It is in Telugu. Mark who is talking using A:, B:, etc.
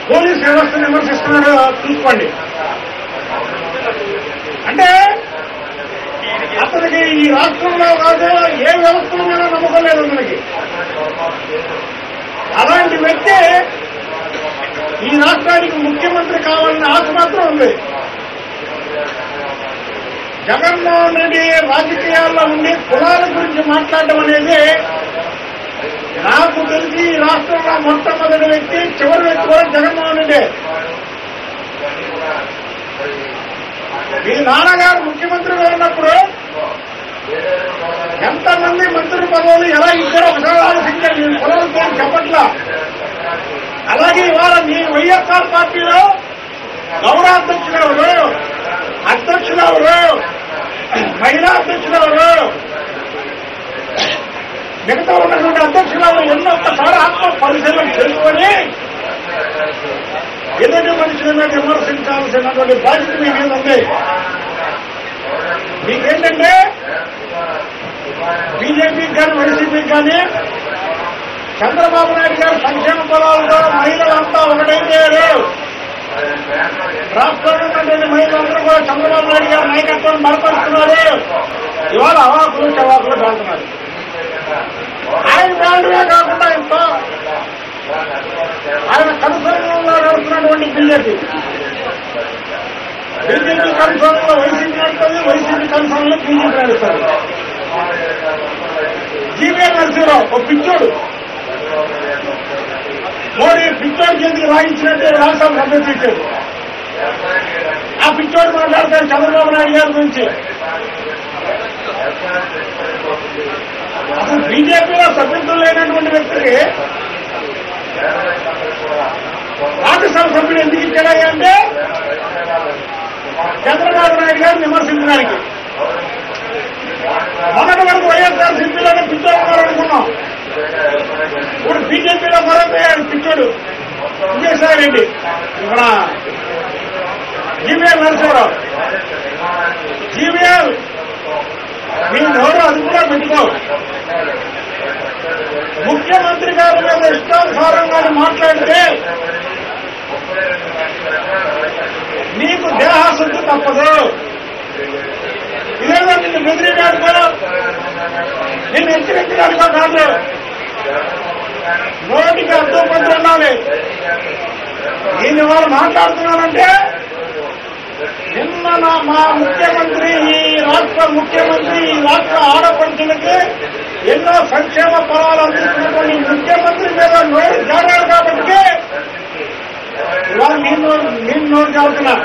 A: పోలీస్ వ్యవస్థను విమర్శిస్తున్నాడో చూసుకోండి. అంటే అతనికి ఈ రాష్ట్రంలో కాదు ఏ వ్యవస్థల మీద నమ్మకం లేదు అతనికి. అలాంటి వ్యక్తి ఈ రాష్ట్రానికి ముఖ్యమంత్రి కావాలన్న ఆశ మాత్రం ఉంది. జగన్మోహన్ రెడ్డి రాజకీయాల్లో ఉండి కులాల గురించి మాట్లాడడం అనేది నాకు తెలిసి ఈ రాష్ట్రంలో మొట్టమొదటి వ్యక్తి, చివరి వ్యక్తి కూడా జగన్మోహన్ రెడ్డి. మీ నాన్నగారు ముఖ్యమంత్రిగా ఉన్నప్పుడు ఎంతమంది మంత్రి పదవులు ఎలా ఇచ్చారో ఒకసారి ఆలోచించారు. మీ కులాలతో చెప్పట్లా. అలాగే ఇవాళ మీ వైఎస్ఆర్ పార్టీలో గౌరవాధ్యక్షులు ఎవరు, అధ్యక్షులు ఎవరు, మహిళా అధ్యక్షులు ఎవరు, మిగతా ఉన్నటువంటి అధ్యక్షులు ఎన్నో ఒక్కసారి ఆత్మ పరిశీలన చేసుకొని ఎదుటి మనుషుల మీద విమర్శించాల్సినటువంటి బాధ్యత మీ మీద ఉంది. మీకేంటంటే బీజేపీకి కానీ వైసీపీకి కానీ చంద్రబాబు నాయుడు గారు సంక్షేమ ఫలాలతో మహిళలంతా ఒకటైపోయారు. రాష్ట్రంలో ఉన్నటువంటి మహిళలందరూ కూడా చంద్రబాబు నాయుడు గారు నాయకత్వాన్ని బలపరుస్తున్నారు. ఇవాళ అవాకులు చవాకులు కాదుతున్నారు. ఆయన బ్రాండ్గా కాకుండా ఎంతో ఆయన కన్సర్న్లో నడుస్తున్నటువంటి బీజేపీ కన్సర్న్లో వైసీపీ నడుస్తుంది, వైసీపీ కన్సర్న్లో బీజేపీ నడుస్తారు. జీవీఎల్ నరసింహరావు ఒక పిచ్చోడు, మోడీ పిచ్చోడు చేతికి రాయించినట్టు రాష్ట్రం సభ్యపించారు. ఆ పిచ్చోడు మాట్లాడతారు చంద్రబాబు నాయుడు గారి గురించి. అసలు బీజేపీలో సభ్యత్వం లేనటువంటి వ్యక్తికి రాజ్యసభ సభ్యుడు ఎందుకు ఇచ్చాడయ్యా అంటే చంద్రబాబు నాయుడు గారిని విమర్శించడానికి. మొన్నటి వరకు వైఎస్ఆర్ సిపిలోనే పిచ్చోడు ఉన్నారనుకున్నాం. ఇప్పుడు బీజేపీలో మరొకయ్యాడు పిచ్చోడు విజయసాయిరెడ్డి. ఇక్కడ జీవీఎల్ నరసింహరావు. జీవీఎల్ మీ నోరు అదుపులో పెట్టుకో. ముఖ్యమంత్రి గారి మీద ఇష్టానుసారంగా మాట్లాడితే నీకు దేహాశుద్ధి తప్పదు. ఇదేదో నిన్ను బెదిరిగాడుకో, నిన్ను హెచ్చరించడానికో కాదు. నోటికి అర్థం పొంది ఉండాలి. నేను ఇవాళ మాట్లాడుతున్నానంటే నిన్న మా ముఖ్యమంత్రి, ఈ రాష్ట్ర ముఖ్యమంత్రి, ఈ రాష్ట్ర ఆడపడుచులకి ఎన్నో సంక్షేమ ఫలాలు అందిస్తున్నటువంటి ముఖ్యమంత్రి మీద నోరు జాడాడు కాబట్టి ఇవాళ నేను నోరు జాడుతున్నా.